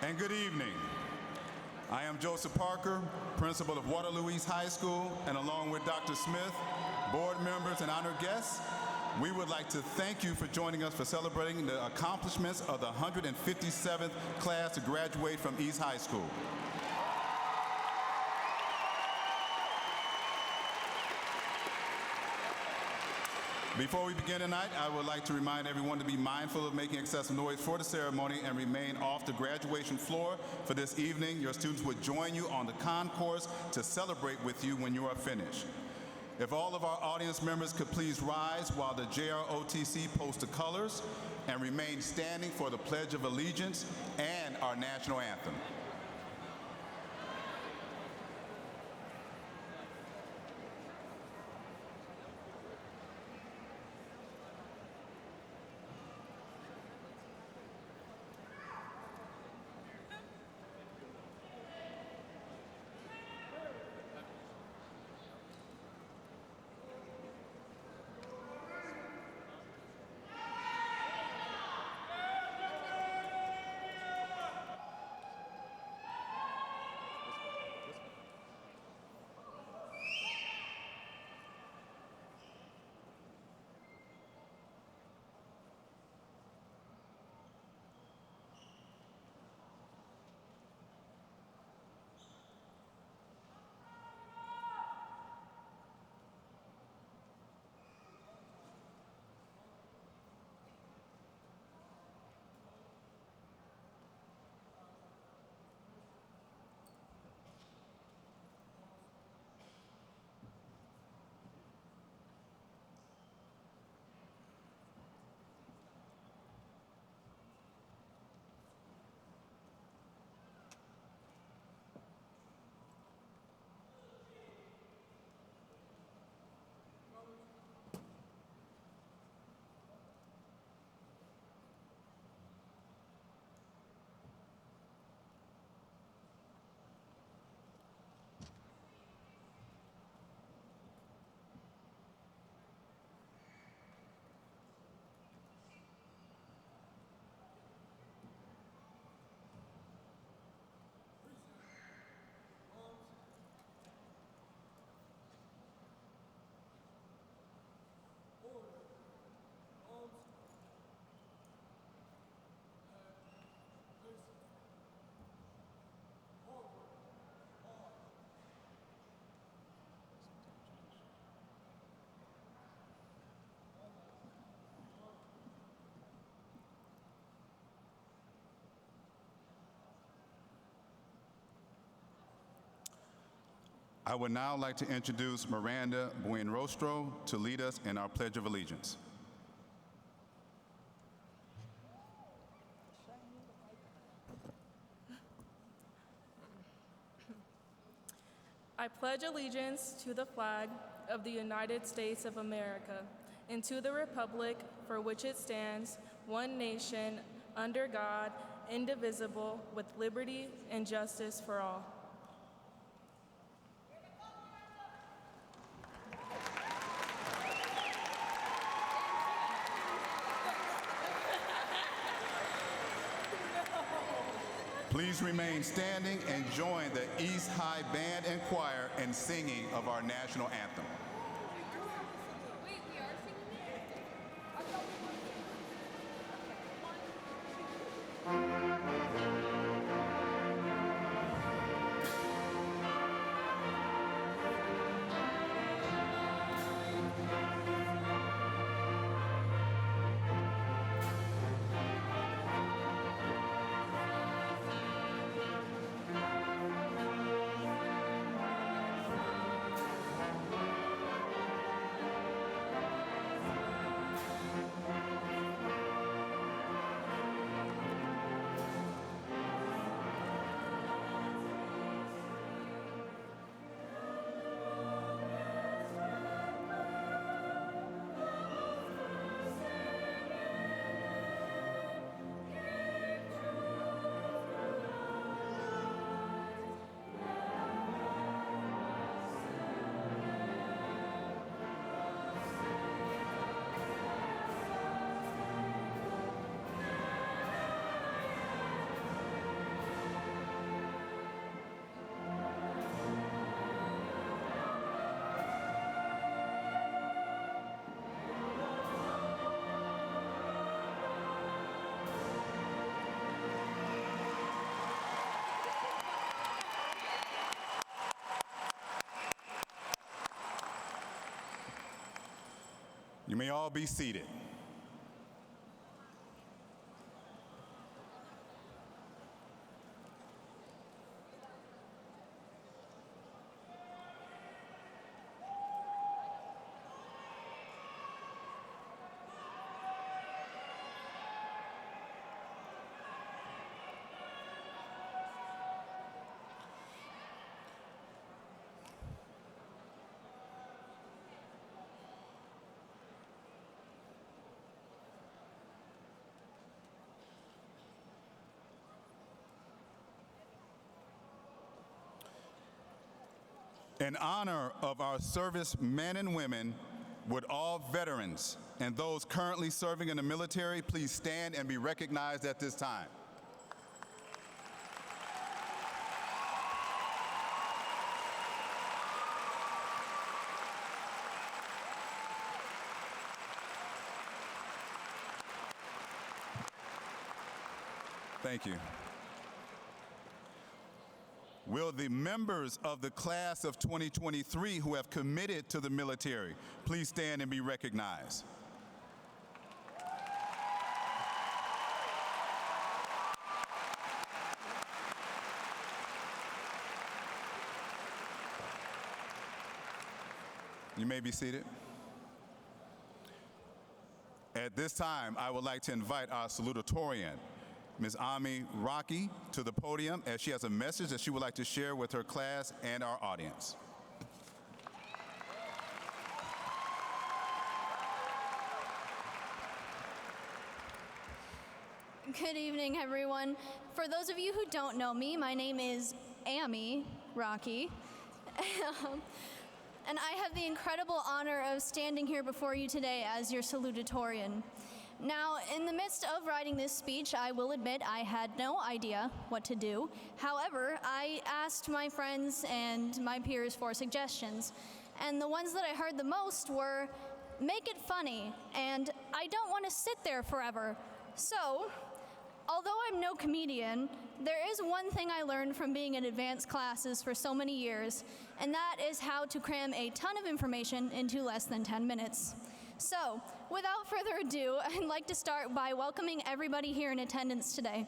and good evening. I am Joseph Parker, principal of Waterloo East High School, and along with Dr. Smith, board members, and honored guests, we would like to thank you for joining us for celebrating the accomplishments of the 157th class to graduate from East High School. Before we begin tonight, I would like to remind everyone to be mindful of making excessive noise for the ceremony and remain off the graduation floor for this evening. Your students would join you on the concourse to celebrate with you when you are finished. If all of our audience members could please rise while the JROTC posts the colors and remain standing for the Pledge of Allegiance and our national anthem. I would now like to introduce Miranda Buenrostro to lead us in our Pledge of Allegiance. I pledge allegiance to the flag of the United States of America and to the republic for which it stands, one nation, under God, indivisible, with liberty and justice for all. Please remain standing and join the East High Band and Choir in singing of our national anthem. Wait, we are singing it? I thought You may all be seated. In honor of our service men and women, would all veterans and those currently serving in the military please stand and be recognized at this time? Thank you. Will the members of the class of 2023 who have committed to the military please stand and be recognized? You may be seated. At this time, I would like to invite our salutatorian, Ms. Ami Rocky, to the podium as she has a message that she would like to share with her class and our audience. Good evening, everyone. For those of you who don't know me, my name is Ami Rocky. And I have the incredible honor of standing here before you today as your salutatorian. Now, in the midst of writing this speech, I will admit I had no idea what to do. However, I asked my friends and my peers for suggestions. And the ones that I heard the most were, make it funny, and I don't want to sit there forever. So, although I'm no comedian, there is one thing I learned from being in advanced classes for so many years, and that is how to cram a ton of information into less than 10 minutes. So, without further ado, I'd like to start by welcoming everybody here in attendance today.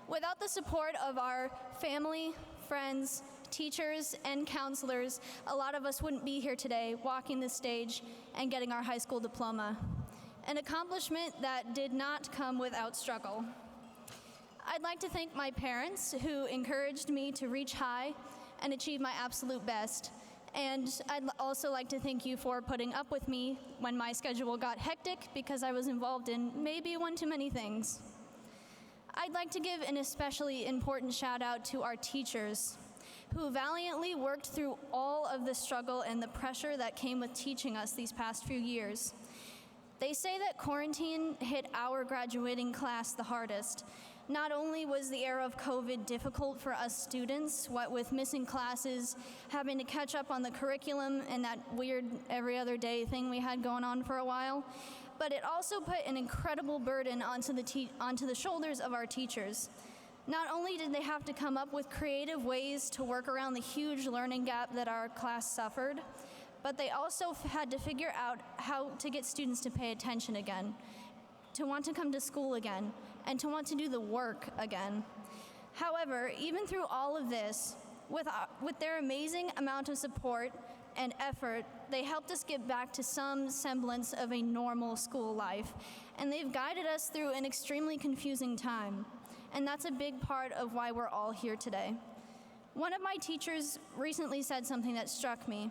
Without the support of our family, friends, teachers, and counselors, a lot of us wouldn't be here today walking the stage and getting our high school diploma. An accomplishment that did not come without struggle. I'd like to thank my parents who encouraged me to reach high and achieve my absolute best. And I'd also like to thank you for putting up with me when my schedule got hectic because I was involved in maybe one too many things. I'd like to give an especially important shout out to our teachers who valiantly worked through all of the struggle and the pressure that came with teaching us these past few years. They say that quarantine hit our graduating class the hardest. Not only was the era of COVID difficult for us students, what with missing classes, having to catch up on the curriculum, and that weird every other day thing we had going on for a while, but it also put an incredible burden onto the shoulders of our teachers. Not only did they have to come up with creative ways to work around the huge learning gap that our class suffered, but they also had to figure out how to get students to pay attention again, to want to come to school again, and to want to do the work again. However, even through all of this, with their amazing amount of support and effort, they helped us get back to some semblance of a normal school life, and they've guided us through an extremely confusing time, and that's a big part of why we're all here today. One of my teachers recently said something that struck me.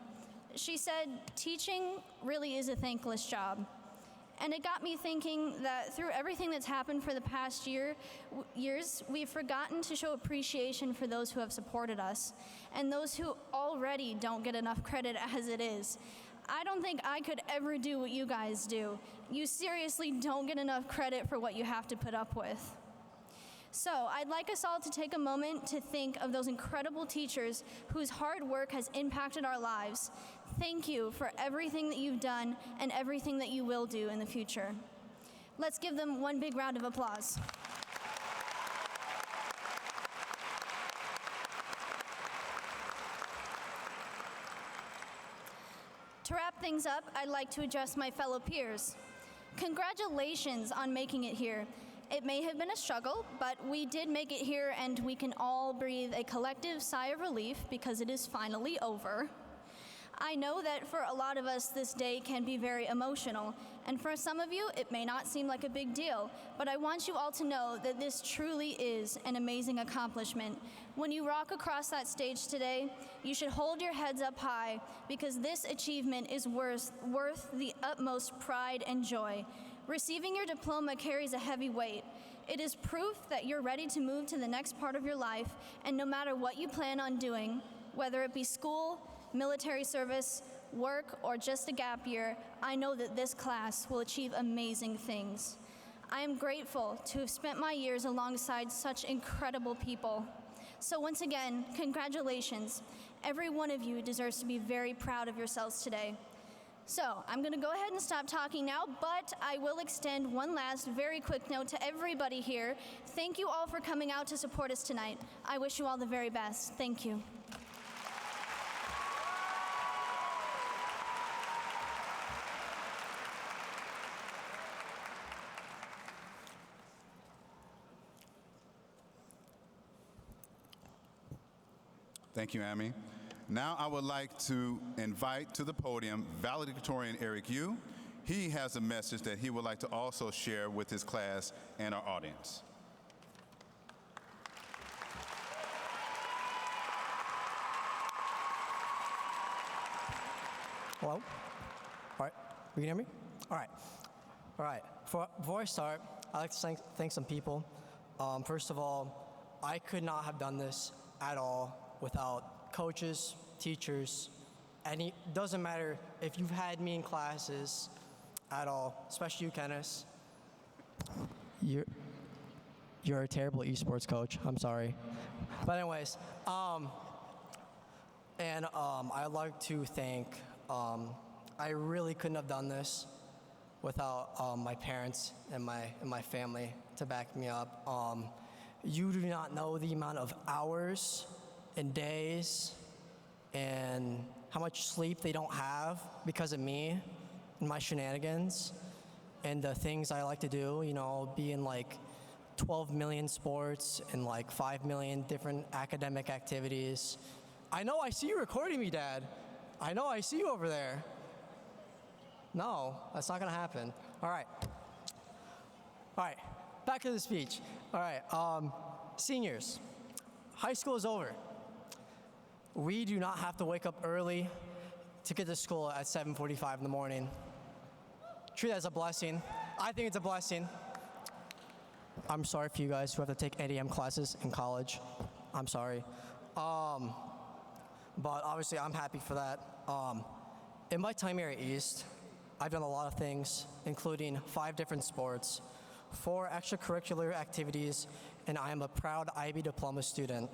She said, teaching really is a thankless job. And it got me thinking that through everything that's happened for the past years, we've forgotten to show appreciation for those who have supported us and those who already don't get enough credit as it is. I don't think I could ever do what you guys do. You seriously don't get enough credit for what you have to put up with. So I'd like us all to take a moment to think of those incredible teachers whose hard work has impacted our lives. Thank you for everything that you've done and everything that you will do in the future. Let's give them one big round of applause. To wrap things up, I'd like to address my fellow peers. Congratulations on making it here. It may have been a struggle, but we did make it here, and we can all breathe a collective sigh of relief because it is finally over. I know that for a lot of us, this day can be very emotional, and for some of you, it may not seem like a big deal, but I want you all to know that this truly is an amazing accomplishment. When you walk across that stage today, you should hold your heads up high because this achievement is worth the utmost pride and joy. Receiving your diploma carries a heavy weight. It is proof that you're ready to move to the next part of your life, and no matter what you plan on doing, whether it be school, military service, work, or just a gap year, I know that this class will achieve amazing things. I am grateful to have spent my years alongside such incredible people. So once again, congratulations. Every one of you deserves to be very proud of yourselves today. So I'm going to go ahead and stop talking now, but I will extend one last very quick note to everybody here. Thank you all for coming out to support us tonight. I wish you all the very best. Thank you. Thank you, Amy. Now I would like to invite to the podium valedictorian Eric Yu. He has a message that he would like to also share with his class and our audience. Hello? All right, you can hear me? All right. Before I start, I'd like to thank some people. First of all, I could not have done this at all without coaches, teachers, doesn't matter if you've had me in classes at all, especially you, Kenneth. You're a terrible esports coach, I'm sorry. But anyways, I'd like to thank, I really couldn't have done this without my parents and my family to back me up. You do not know the amount of hours and days and how much sleep they don't have because of me and my shenanigans and the things I like to do, be in like 12 million sports and like 5 million different academic activities. I know I see you recording me, Dad. I know I see you over there. No, that's not gonna happen. All right, back to the speech. All right, seniors, high school is over. We do not have to wake up early to get to school at 7:45 in the morning. Treat it as a blessing. I think it's a blessing. I'm sorry for you guys who have to take 8 a.m. classes in college. I'm sorry. But obviously I'm happy for that. In my time here at East, I've done a lot of things, including 5 different sports, 4 extracurricular activities, and I am a proud IB diploma student.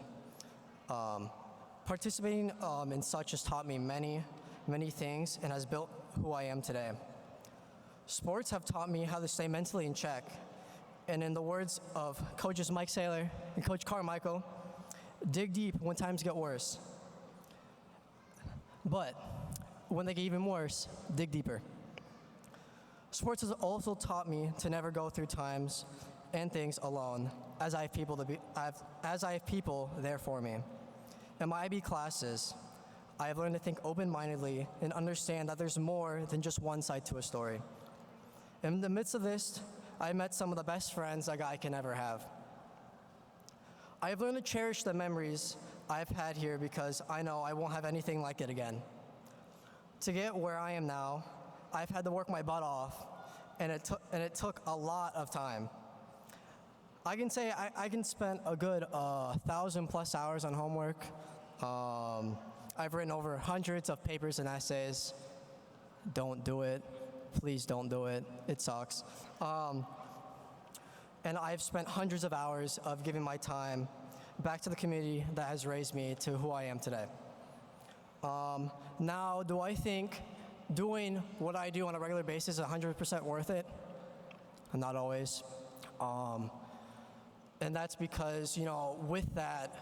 Participating in such has taught me many things and has built who I am today. Sports have taught me how to stay mentally in check. And in the words of coaches Mike Saylor and Coach Carmichael, dig deep when times get worse. But when they get even worse, dig deeper. Sports has also taught me to never go through times and things alone, as I have people there for me. In my IB classes, I have learned to think open-mindedly and understand that there's more than just one side to a story. In the midst of this, I met some of the best friends a guy can ever have. I have learned to cherish the memories I've had here because I know I won't have anything like it again. To get where I am now, I've had to work my butt off, and it took a lot of time. I can say I can spend a good 1,000+ hours on homework. I've written over hundreds of papers and essays. Don't do it. Please don't do it. It sucks. And I've spent hundreds of hours of giving my time back to the community that has raised me to who I am today. Now, do I think doing what I do on a regular basis is 100% worth it? Not always. And that's because, with that,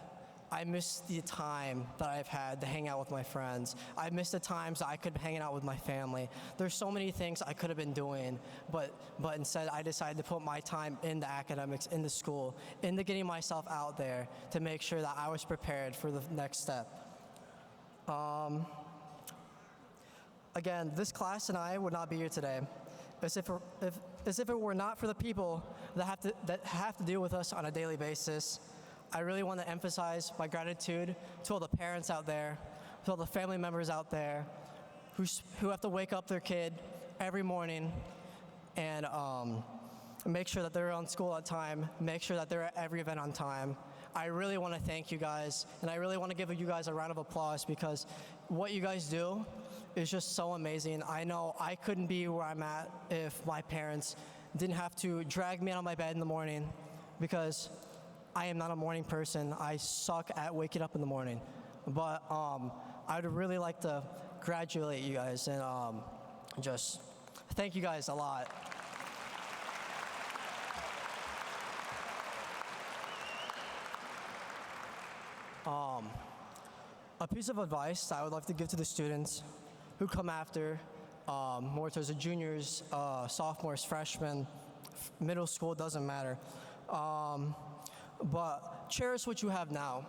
I miss the time that I've had to hang out with my friends. I miss the times I could be hanging out with my family. There's so many things I could have been doing, but instead I decided to put my time into academics, into school, into getting myself out there to make sure that I was prepared for the next step. Again, this class and I would not be here today as if it were not for the people that have to deal with us on a daily basis. I really want to emphasize my gratitude to all the parents out there, to all the family members out there who have to wake up their kid every morning and make sure that they're on school at time, make sure that they're at every event on time. I really want to thank you guys, and I really want to give you guys a round of applause because what you guys do is just so amazing. I know I couldn't be where I'm at if my parents didn't have to drag me out of my bed in the morning because I am not a morning person. I suck at waking up in the morning. But I'd really like to congratulate you guys and just thank you guys a lot. A piece of advice I would like to give to the students who come after, more towards the juniors, sophomores, freshmen, middle school, doesn't matter. But cherish what you have now.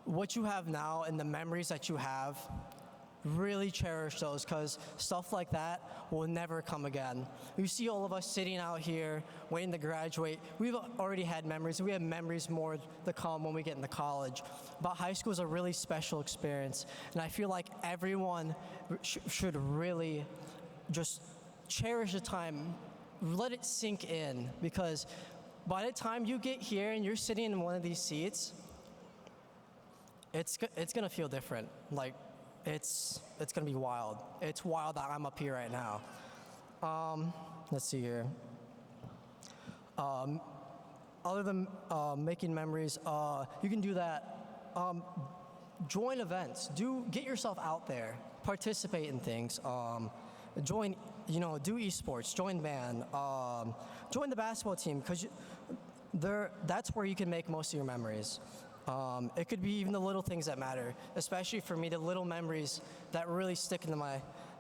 What you have now and the memories that you have, really cherish those because stuff like that will never come again. You see all of us sitting out here waiting to graduate. We've already had memories. We have memories more to come when we get into college. But high school is a really special experience. And I feel like everyone should really just cherish the time, let it sink in because by the time you get here and you're sitting in one of these seats, it's gonna feel different. Like, it's gonna be wild. It's wild that I'm up here right now. Let's see here. Other than making memories, you can do that. Join events. Get yourself out there. Participate in things. Join, do esports. Join band. Join the basketball team because that's where you can make most of your memories. It could be even the little things that matter, especially for me, the little memories that really stick into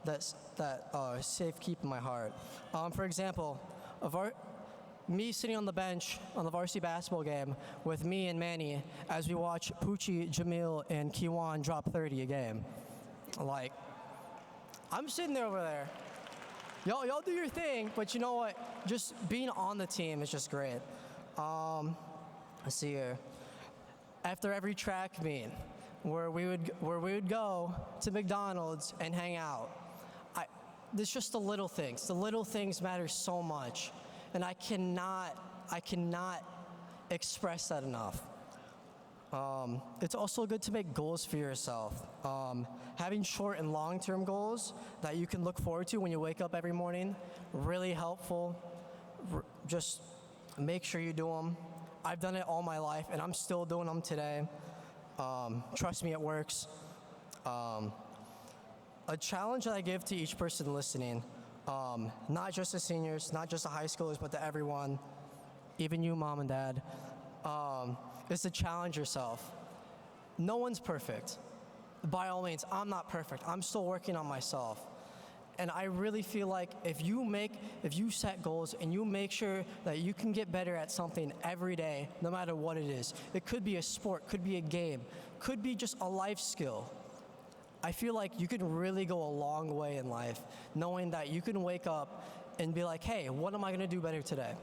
that keep in my heart. For example, me sitting on the bench on the varsity basketball game with me and Manny as we watch Poochie, Jamil, and Kiwan drop 30 a game. Like, I'm sitting there over there. Y'all do your thing, but you know what? Just being on the team is just great. Let's see here. After every track meet, where we would go to McDonald's and hang out. There's just the little things. The little things matter so much, and I cannot express that enough. It's also good to make goals for yourself. Having short and long-term goals that you can look forward to when you wake up every morning, really helpful. Just make sure you do them. I've done it all my life, and I'm still doing them today. Trust me, it works. A challenge that I give to each person listening, not just the seniors, not just the high schoolers, but to everyone, even you, mom and dad, is to challenge yourself. No one's perfect. By all means, I'm not perfect. I'm still working on myself. And I really feel like if you set goals and you make sure that you can get better at something every day, no matter what it is, it could be a sport, could be a game, could be just a life skill. I feel like you can really go a long way in life, knowing that you can wake up and be like, hey, what am I gonna do better today?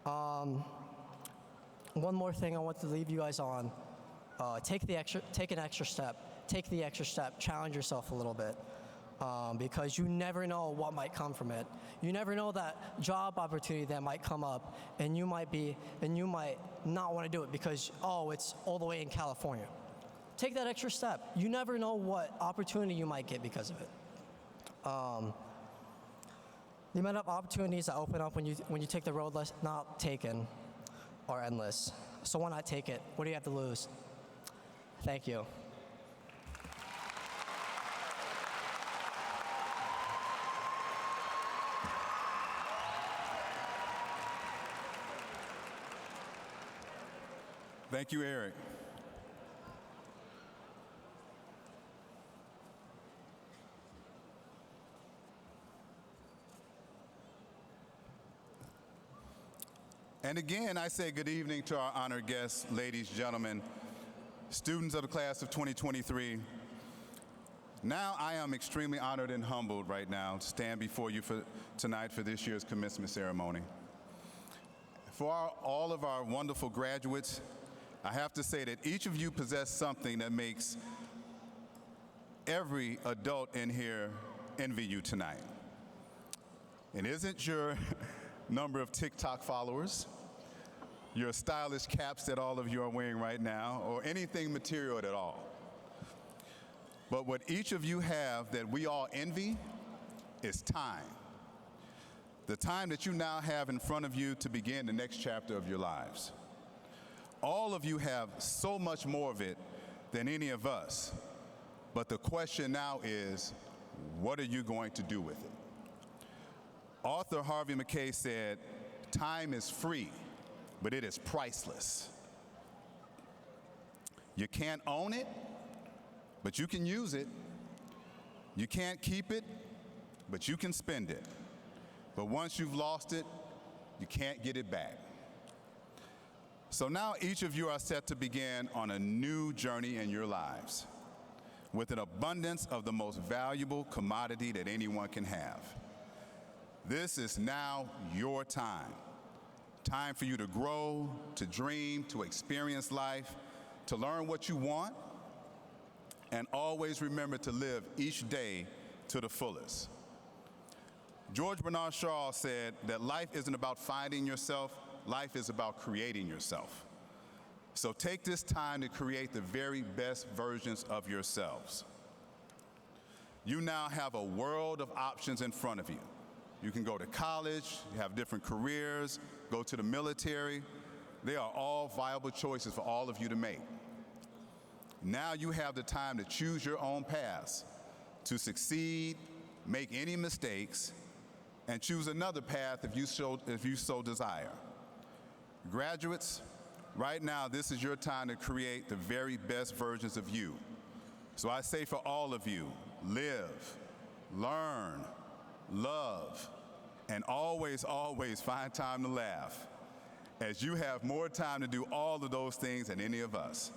One more thing I want to leave you guys on. Take an extra step. Take the extra step. Challenge yourself a little bit. Because you never know what might come from it. You never know that job opportunity that might come up, and you might not want to do it because, it's all the way in California. Take that extra step. You never know what opportunity you might get because of it. The amount of opportunities that open up when you take the road less not taken are endless. So why not take it? What do you have to lose? Thank you. Thank you, Eric. And again, I say good evening to our honored guests, ladies, gentlemen, students of the class of 2023. Now I am extremely honored and humbled right now to stand before you tonight for this year's commencement ceremony. For all of our wonderful graduates, I have to say that each of you possess something that makes every adult in here envy you tonight. It isn't your number of TikTok followers, your stylish caps that all of you are wearing right now, or anything material at all. But what each of you have that we all envy is time. The time that you now have in front of you to begin the next chapter of your lives. All of you have so much more of it than any of us. But the question now is, what are you going to do with it? Author Harvey Mackay said, "Time is free, but it is priceless." You can't own it, but you can use it. You can't keep it, but you can spend it. But once you've lost it, you can't get it back. So now each of you are set to begin on a new journey in your lives with an abundance of the most valuable commodity that anyone can have. This is now your time. Time for you to grow, to dream, to experience life, to learn what you want, and always remember to live each day to the fullest. George Bernard Shaw said that life isn't about finding yourself, life is about creating yourself. So take this time to create the very best versions of yourselves. You now have a world of options in front of you. You can go to college, you have different careers, go to the military. They are all viable choices for all of you to make. Now you have the time to choose your own paths, to succeed, make any mistakes, and choose another path if you so desire. Graduates, right now this is your time to create the very best versions of you. So I say for all of you, live, learn, love, and always, always find time to laugh, as you have more time to do all of those things than any of us.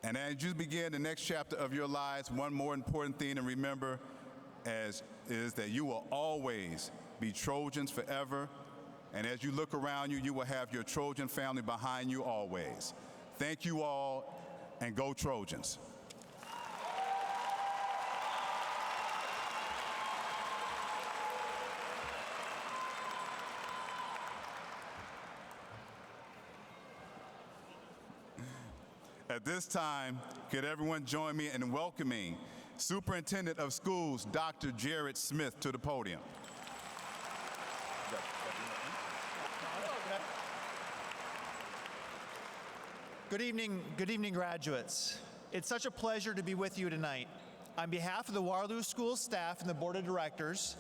And as you begin the next chapter of your lives, one more important thing to remember is that you will always be Trojans forever. And as you look around you, you will have your Trojan family behind you always. Thank you all, and go Trojans. At this time, could everyone join me in welcoming Superintendent of Schools, Dr. Jared Smith, to the podium. Good evening, graduates. It's such a pleasure to be with you tonight. On behalf of the Waterloo School staff and the Board of Directors,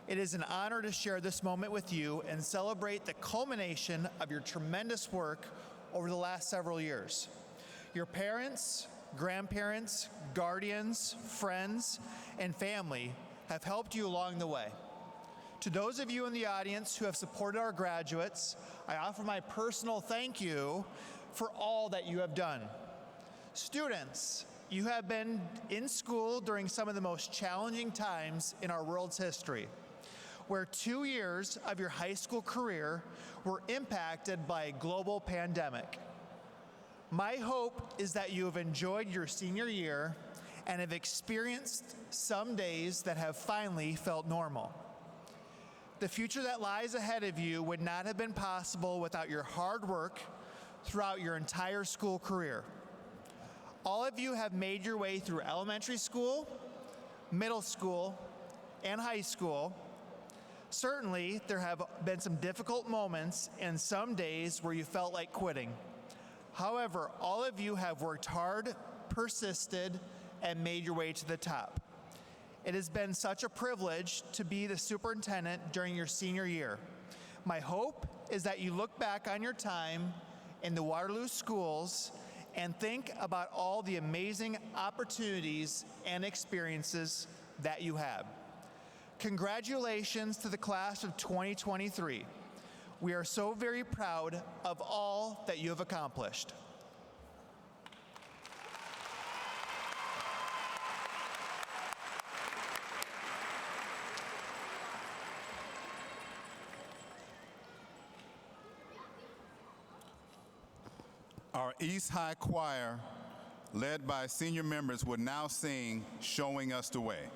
it is an honor to share this moment with you and celebrate the culmination of your tremendous work over the last several years. Your parents, grandparents, guardians, friends, and family have helped you along the way. To those of you in the audience who have supported our graduates, I offer my personal thank you for all that you have done. Students, you have been in school during some of the most challenging times in our world's history, where 2 years of your high school career were impacted by a global pandemic. My hope is that you have enjoyed your senior year and have experienced some days that have finally felt normal. The future that lies ahead of you would not have been possible without your hard work throughout your entire school career. All of you have made your way through elementary school, middle school, and high school. Certainly, there have been some difficult moments and some days where you felt like quitting. However, all of you have worked hard, persisted, and made your way to the top. It has been such a privilege to be the superintendent during your senior year. My hope is that you look back on your time in the Waterloo schools and think about all the amazing opportunities and experiences that you have. Congratulations to the class of 2023. We are so very proud of all that you have accomplished. Our East High Choir, led by senior members, will now sing "Showing Us the Way."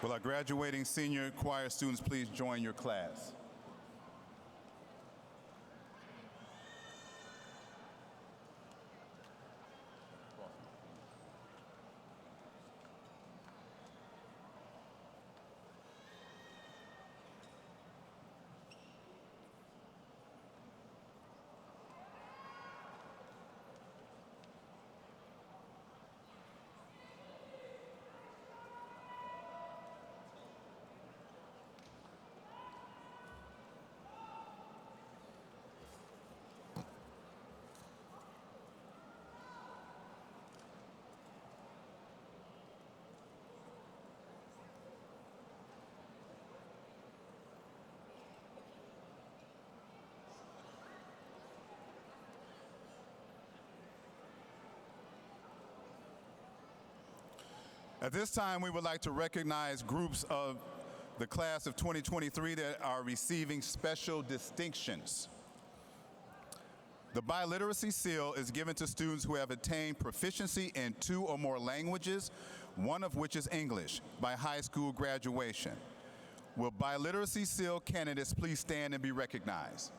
Will our graduating senior choir students please join your class? At this time, we would like to recognize groups of the class of 2023 that are receiving special distinctions. The biliteracy seal is given to students who have attained proficiency in 2 or more languages, one of which is English, by high school graduation. Will biliteracy seal candidates please stand and be recognized?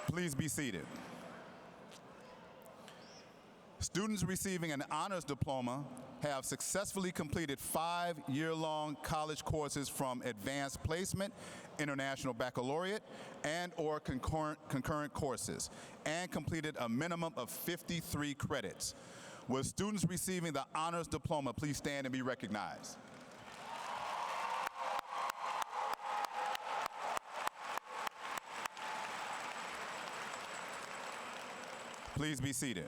Please be seated. Students receiving an honors diploma have successfully completed 5-year-long college courses from advanced placement, international baccalaureate, and/or concurrent courses, and completed a minimum of 53 credits. Will students receiving the honors diploma please stand and be recognized? Please be seated.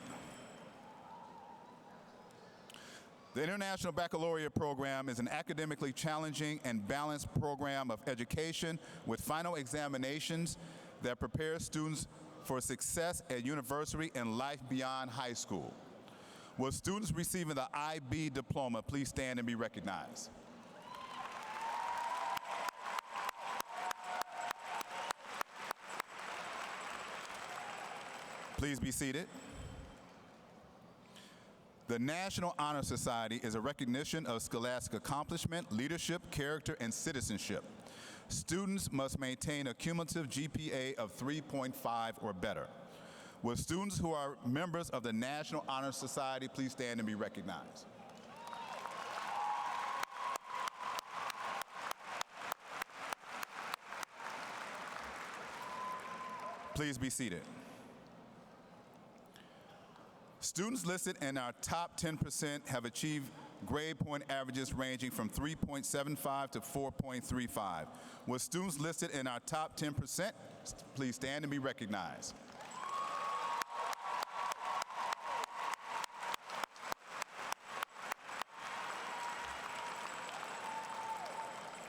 The International Baccalaureate Program is an academically challenging and balanced program of education with final examinations that prepare students for success at university and life beyond high school. Will students receiving the IB diploma please stand and be recognized? Please be seated. The National Honor Society is a recognition of scholastic accomplishment, leadership, character, and citizenship. Students must maintain a cumulative GPA of 3.5 or better. Will students who are members of the National Honor Society please stand and be recognized? Please be seated. Students listed in our top 10% have achieved grade point averages ranging from 3.75 to 4.35. Will students listed in our top 10% please stand and be recognized?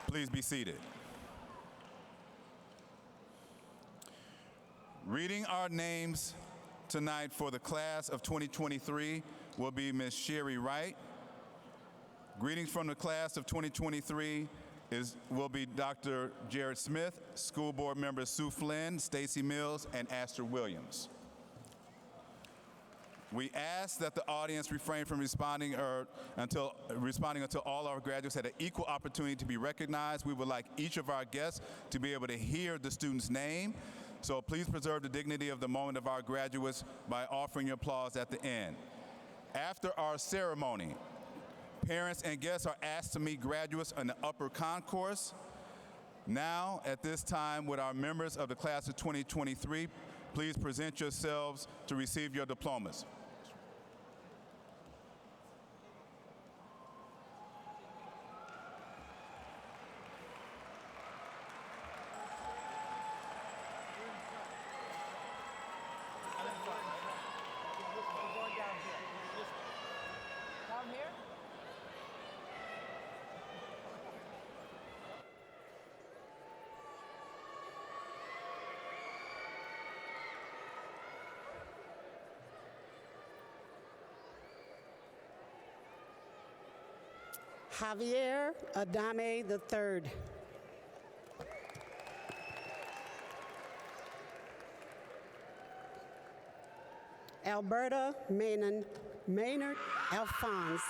Please be seated. Reading our names tonight for the class of 2023 will be Ms. Sherry Wright. Greetings from the class of 2023 will be Dr. Jared Smith, school board members Sue Flynn, Stacy Mills, and Astor Williams. We ask that the audience refrain from responding until all our graduates had an equal opportunity to be recognized. We would like each of our guests to be able to hear the student's name. So please preserve the dignity of the moment of our graduates by offering your applause at the end. After our ceremony, parents and guests are asked to meet graduates in the upper concourse. Now, at this time, would our members of the class of 2023 please present yourselves to receive your diplomas? Javier Adame III. Alberta Maynard Alphonse.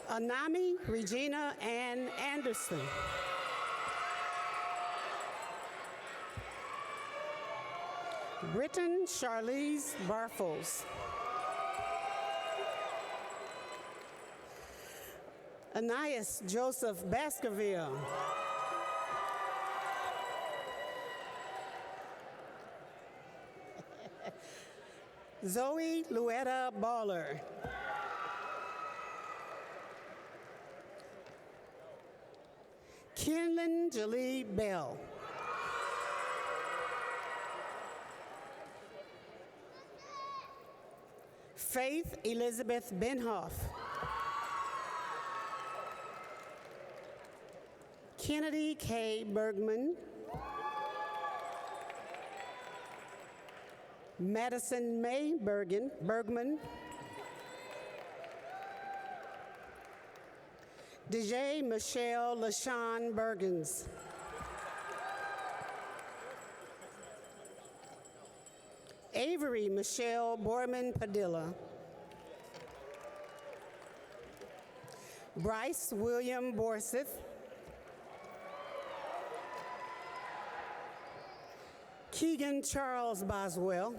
Anami Regina Ann Anderson. Britton Charlize Barfels. Anais Joseph Baskerville. Zoe Luetta Baller. Kenlyn Jolie Bell. Faith Elizabeth Benhoff. Kennedy K. Bergman. Madison May Bergman, DJ Michelle LaShawn Bergens, Avery Michelle Borman Padilla, Bryce William Borseth, Keegan Charles Boswell,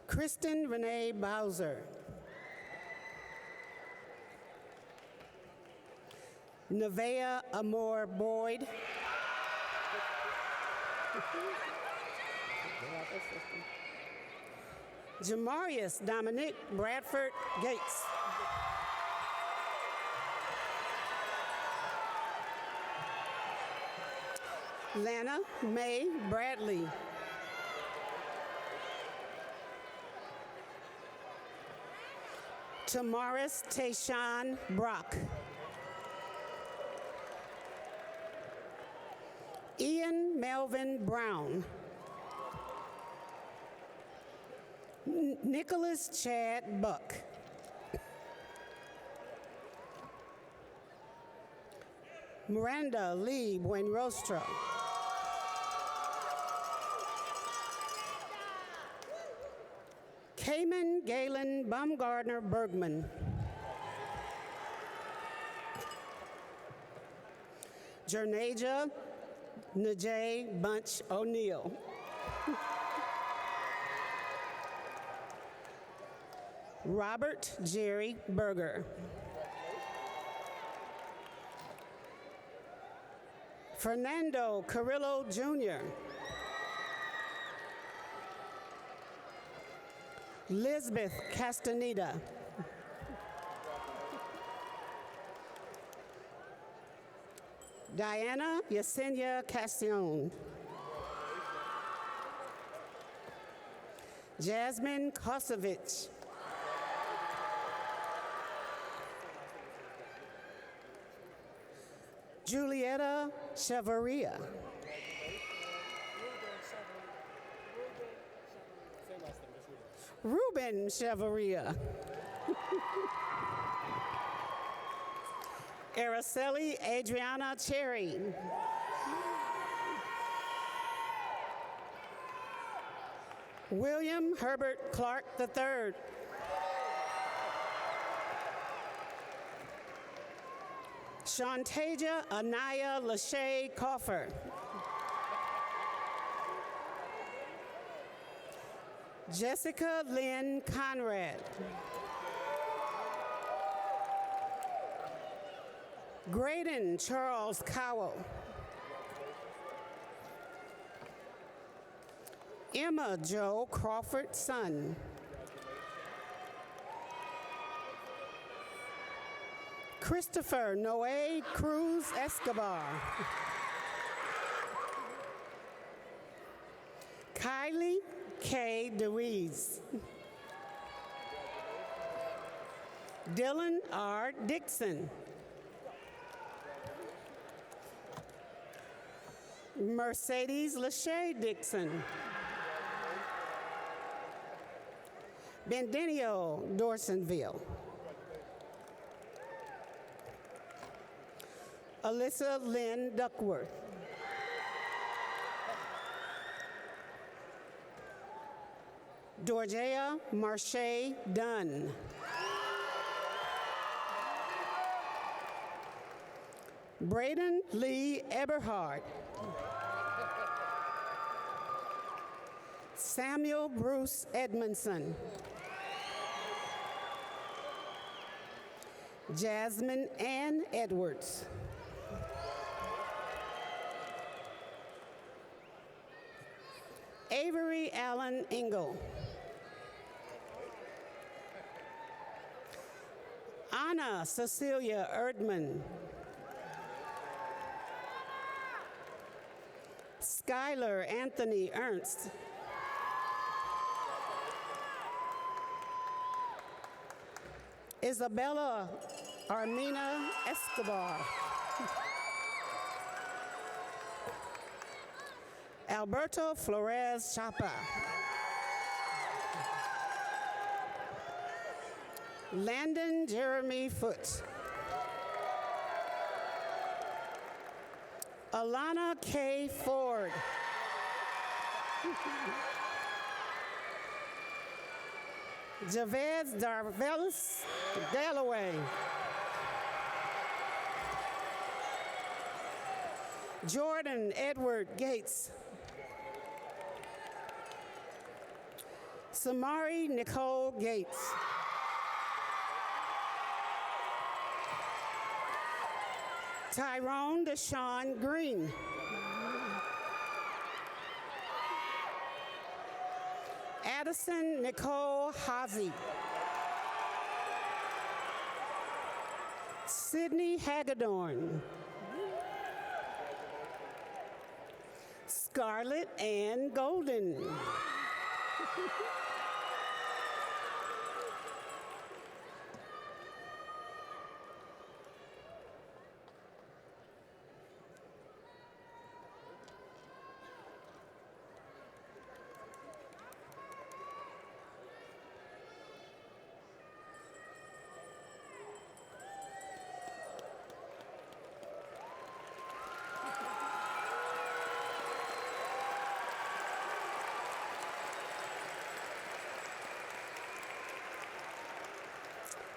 Kristen Renee Bowser, Nevaeh Amor Boyd, Jamarius Dominic Bradford Gates, Lana Mae Bradley, Tamaris Tayshawn Brock, Ian Melvin Brown, Nicholas Chad Buck, Miranda Lee Buenrostro, Cayman Galen Baumgardner Bergman, Jernaja Najee Bunch O'Neill, Robert Jerry Berger, Fernando Carrillo Jr., Lisbeth Castaneda, Diana Yesenia Castillon, Jasmine Kosovich, Julieta Chavaria, Ruben Chavaria, Araceli Adriana Cherry, William Herbert Clark III, Shantaja Anaya Lachey Coffer, Jessica Lynn Conrad, Graydon Charles Cowell, Emma Jo Crawford Son, Christopher Noe Cruz Escobar, Kylie K. DeWeese, Dylan R. Dixon, Mercedes Lachey Dixon, Bendenio Dorsonville, Alyssa Lynn Duckworth, Dorjea Marche Dunn, Braden Lee Eberhard, Samuel Bruce Edmondson, Jasmine Ann Edwards, Avery Allen Engel, Anna Cecilia Erdman, Skylar Anthony Ernst, Isabella Armina Escobar, Alberto Flores Chapa. Landon Jeremy Foote. Alana K. Ford. Javez Darvelis Dalloway. Jordan Edward Gates. Samari Nicole Gates. Tyrone Deshaun Green. Addison Nicole Hazy. Sydney Hagedorn. Scarlett Ann Golden.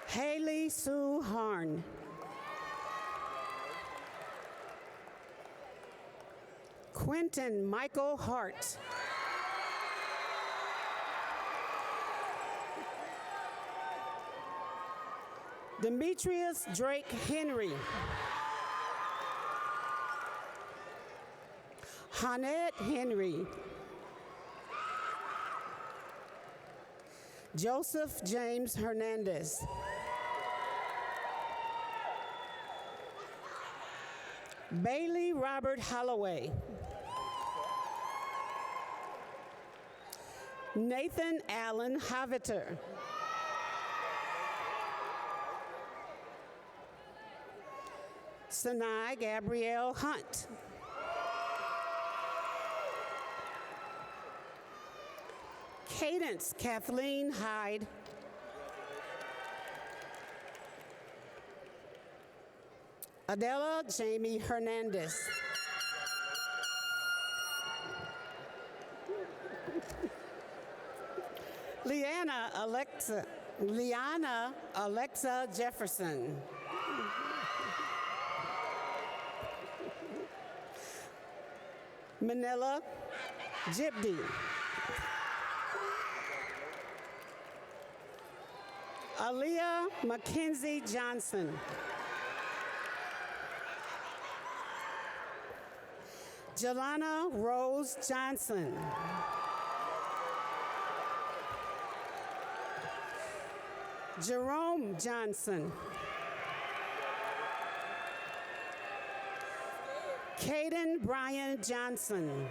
Haley Sue Harn. Quentin Michael Hart. Demetrius Drake Henry. Hanette Henry. Joseph James Hernandez. Bailey Robert Holloway. Nathan Allen Haviter. Sanai Gabrielle Hunt. Cadence Kathleen Hyde. Adela Jamie Hernandez. Liana Alexa Jefferson. Manila Jibdi. Aaliyah Mackenzie Johnson. Jelana Rose Johnson. Jerome Johnson. Caden Brian Johnson.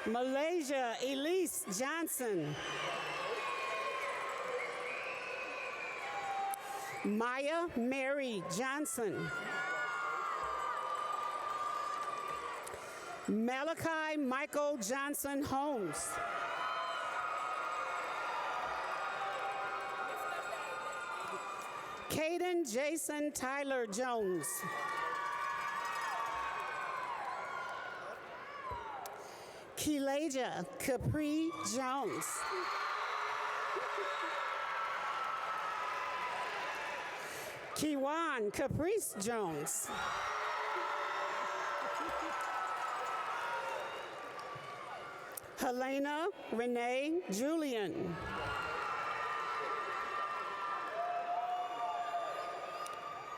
Malaysia Elise Johnson. Maya Mary Johnson. Malachi Michael Johnson Holmes. Caden Jason Tyler Jones. Kilaja Capri Jones. Kiwan Caprice Jones. Helena Renee Julian.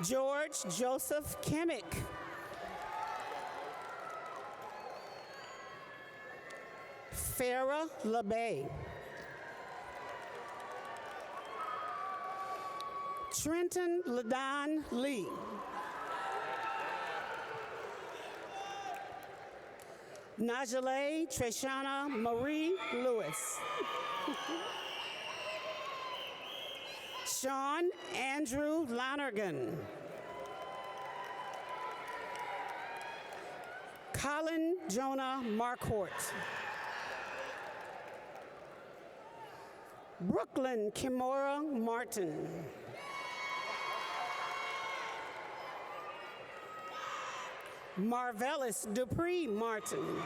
George Joseph Kimmick. Farah LeBay. Trenton Ladon Lee. Najale Treshana Marie Lewis. Sean Andrew Lonergan. Colin Jonah Marquardt. Brooklyn Kimora Martin. Marvelous Dupree Martin.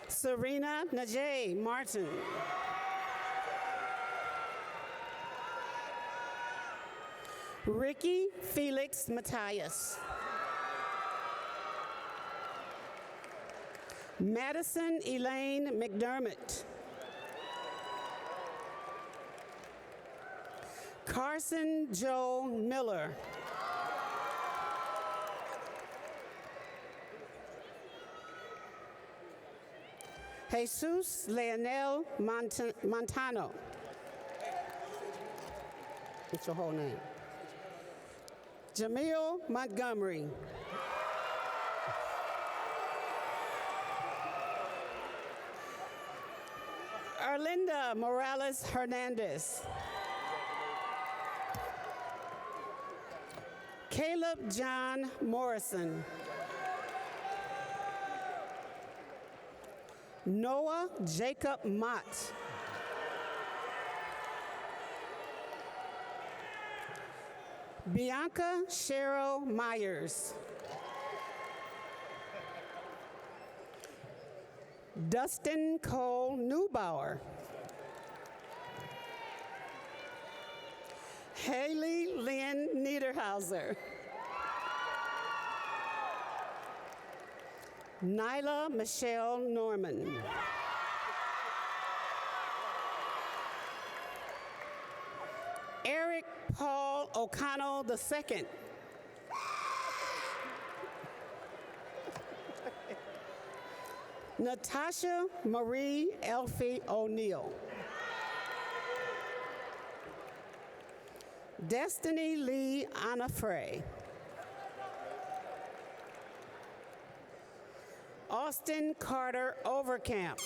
Serena Najee Martin. Ricky Felix Matthias. Madison Elaine McDermott. Carson Joe Miller. Jesus Leonel Montano. What's your whole name? Jamil Montgomery. Erlinda Morales Hernandez. Caleb John Morrison. Noah Jacob Mott. Bianca Cheryl Myers. Dustin Cole Neubauer. Haley Lynn Niederhauser. Nyla Michelle Norman. Eric Paul O'Connell II. Natasha Marie Elfie O'Neill. Destiny Lee Anna Frey. Austin Carter Overcamp.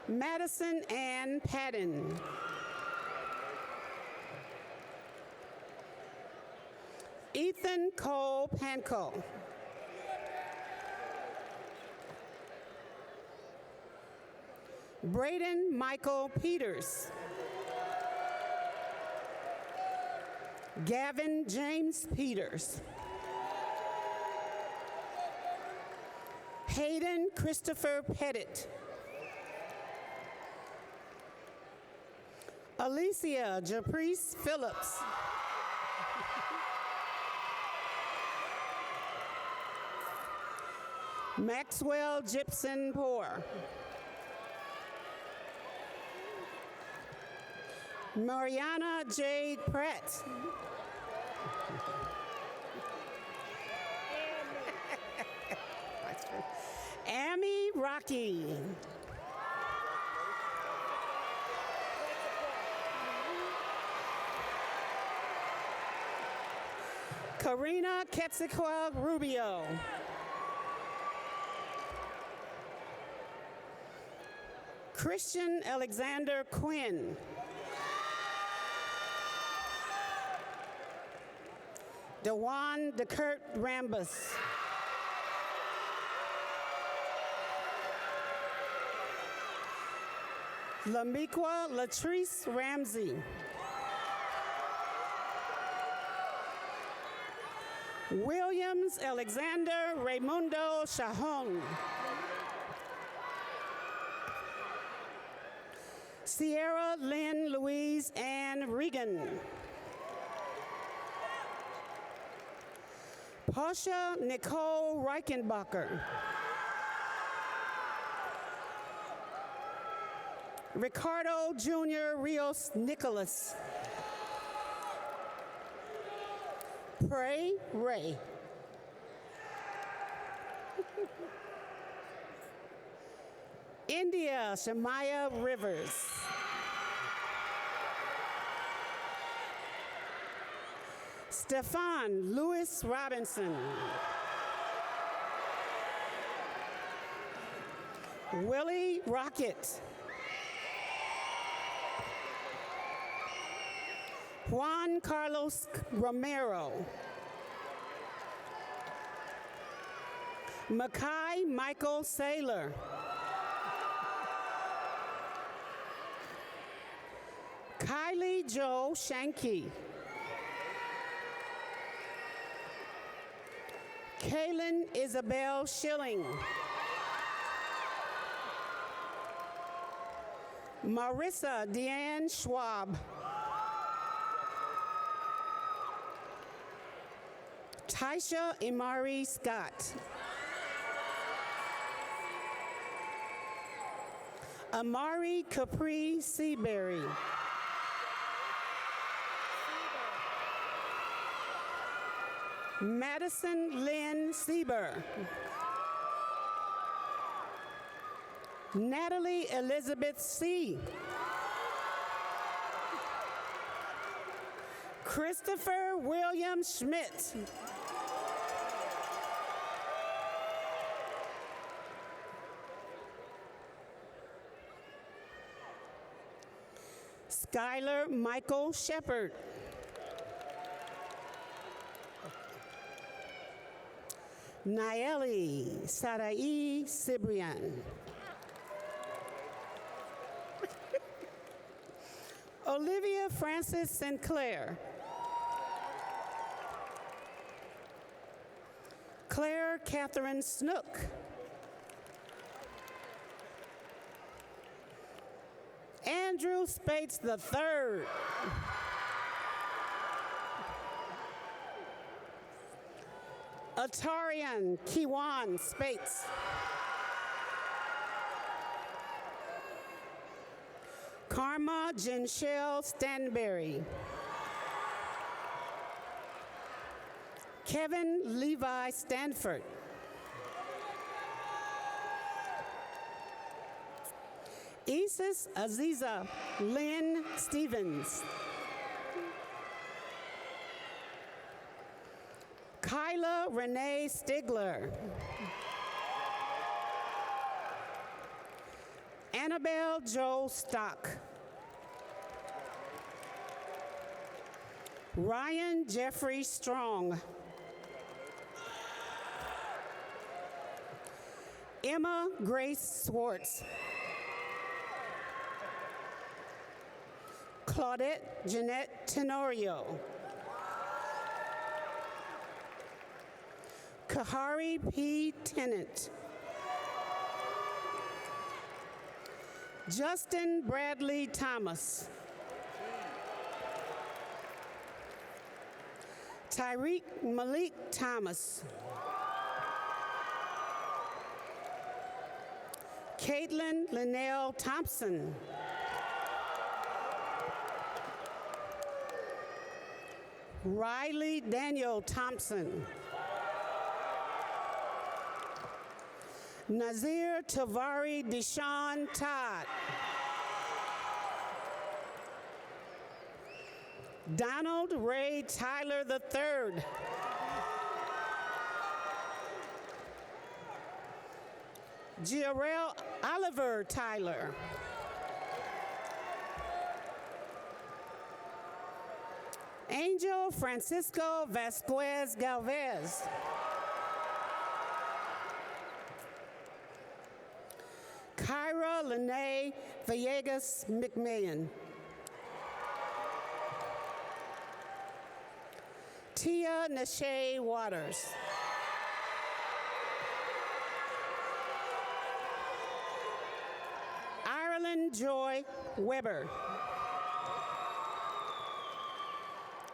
Madison Ann Patton. Ethan Cole Panko. Braden Michael Peters. Gavin James Peters. Hayden Christopher Pettit. Alicia Japrice Phillips. Maxwell Gibson Poor. Mariana Jade Pratt. Amy Rocky. Karina Quetzalcoatl Rubio. Christian Alexander Quinn. Dewan DeKurt Rambus. Lamiqua Latrice Ramsey. Williams Alexander Raimundo Shajon. Sierra Lynn Louise Ann Regan. Pasha Nicole Reichenbacher. Ricardo Jr. Rios Nicholas. Pray Ray. India Shamaya Rivers. Stefan Lewis Robinson. Willie Rocket. Juan Carlos Romero. Mackay Michael Saylor. Kylie Joe Shanky. Kaylin Isabel Schilling. Marissa Deanne Schwab. Taisha Imari Scott. Amari Capri Seaberry. Madison Lynn Sieber. Natalie Elizabeth C. Christopher William Schmidt. Skylar Michael Shepard. Naeli Sarai Cibrian. Olivia Francis Sinclair. Claire Catherine Snook. Andrew Spates III. Atarian Kiwan Spates. Karma Jenshel Stanberry. Kevin Levi Stanford. Isis Aziza Lynn Stevens. Kyla Renee Stigler. Annabelle Joe Stock. Ryan Jeffrey Strong. Emma Grace Swartz. Claudette Jeanette Tenorio. Kahari P. Tennant. Justin Bradley Thomas. Tyreek Malik Thomas. Caitlin Linnell Thompson. Riley Daniel Thompson. Nazir Tavari Deshaun Todd. Donald Ray Tyler III. Giorel Oliver Tyler. Angel Francisco Vasquez Galvez. Kyra Lene Villegas McMillan. Tia Nashay Waters. Ireland Joy Weber.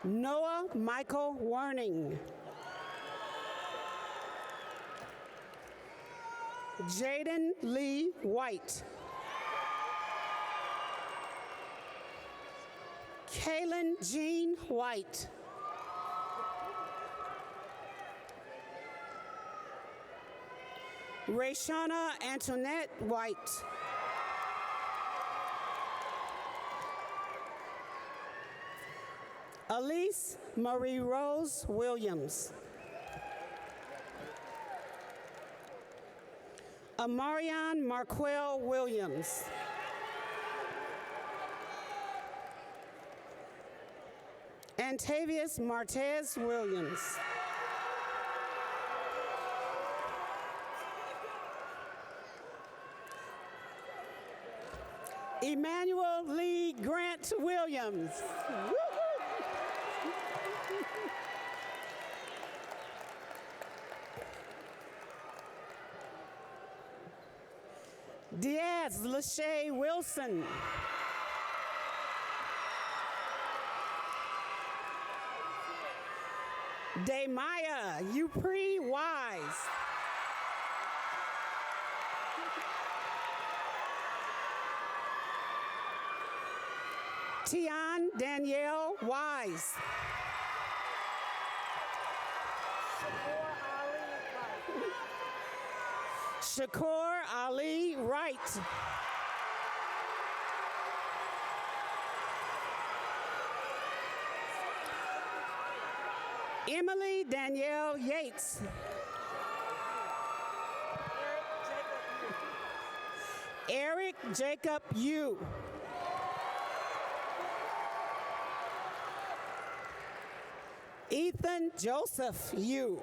Noah Michael Warning. Jaden Lee White. Kaylin Jean White. Rayshana Antoinette White. Elise Marie Rose Williams. Amarion Marquell Williams. Antavius Martez Williams. Emmanuel Lee Grant Williams. Diaz Lachey Wilson. Damaya Upri Wise. Tian Danielle Wise. Shakur Ali Wright. Emily Danielle Yates. Eric Jacob Yu. Ethan Joseph Yu.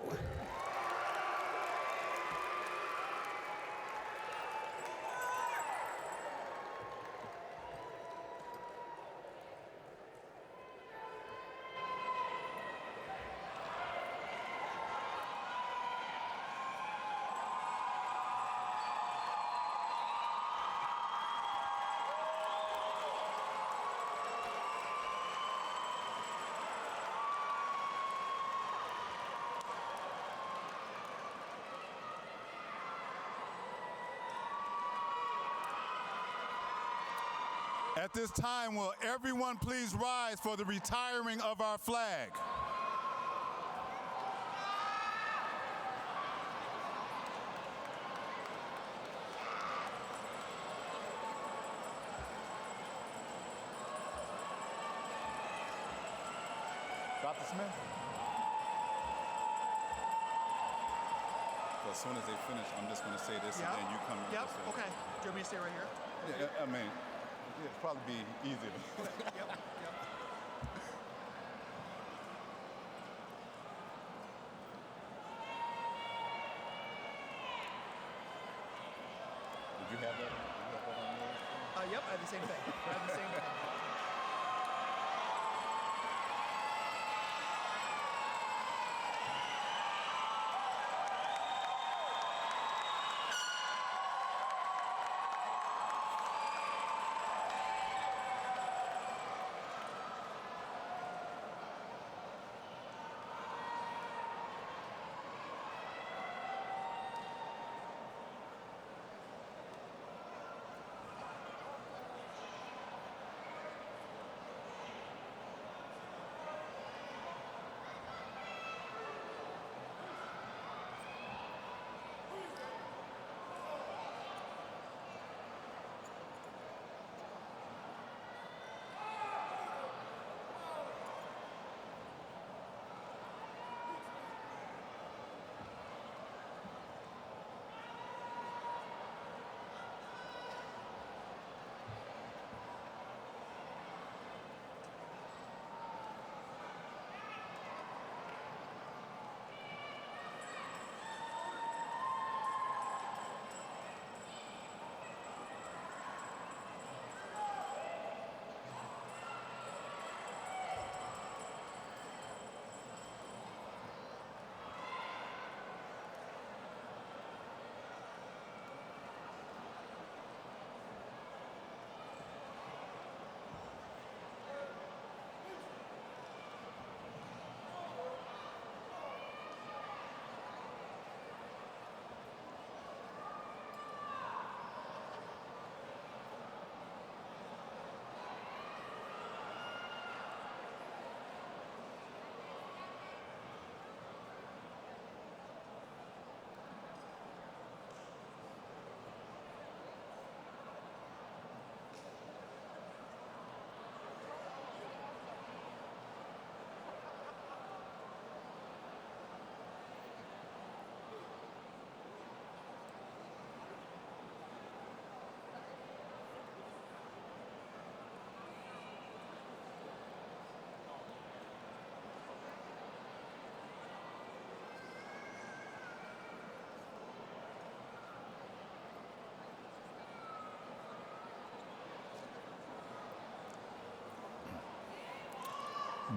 At this time, will everyone please rise for the retiring of our flag? Dr. Smith? So as soon as they finish, I'm just going to say this and then you come and Yep, just say okay. Do you want me to stay right here? Yeah, I mean, it'd probably be easier. Yep, yep. Did you have that? On yours? Yep, I have the same thing. I have the same thing.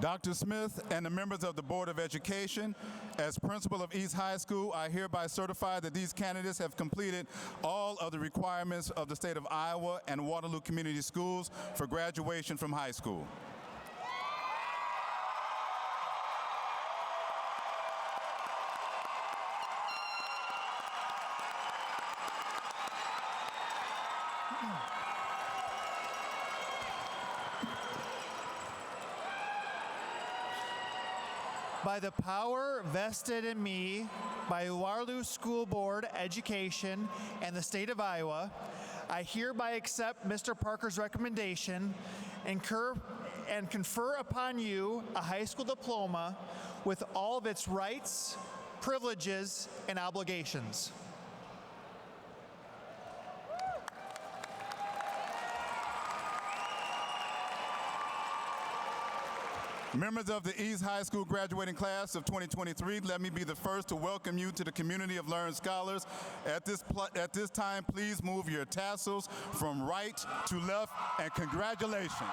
Dr. Smith and the members of the Board of Education, as principal of East High School, I hereby certify that these candidates have completed all of the requirements of the state of Iowa and Waterloo Community Schools for graduation from high school. By the power vested in me by the Waterloo School Board Education and the state of Iowa, I hereby accept Mr. Parker's recommendation and confer upon you a high school diploma with all of its rights, privileges, and obligations. Members of the East High School graduating class of 2023, let me be the first to welcome you to the community of learned scholars. At this time, please move your tassels from right to left, and congratulations.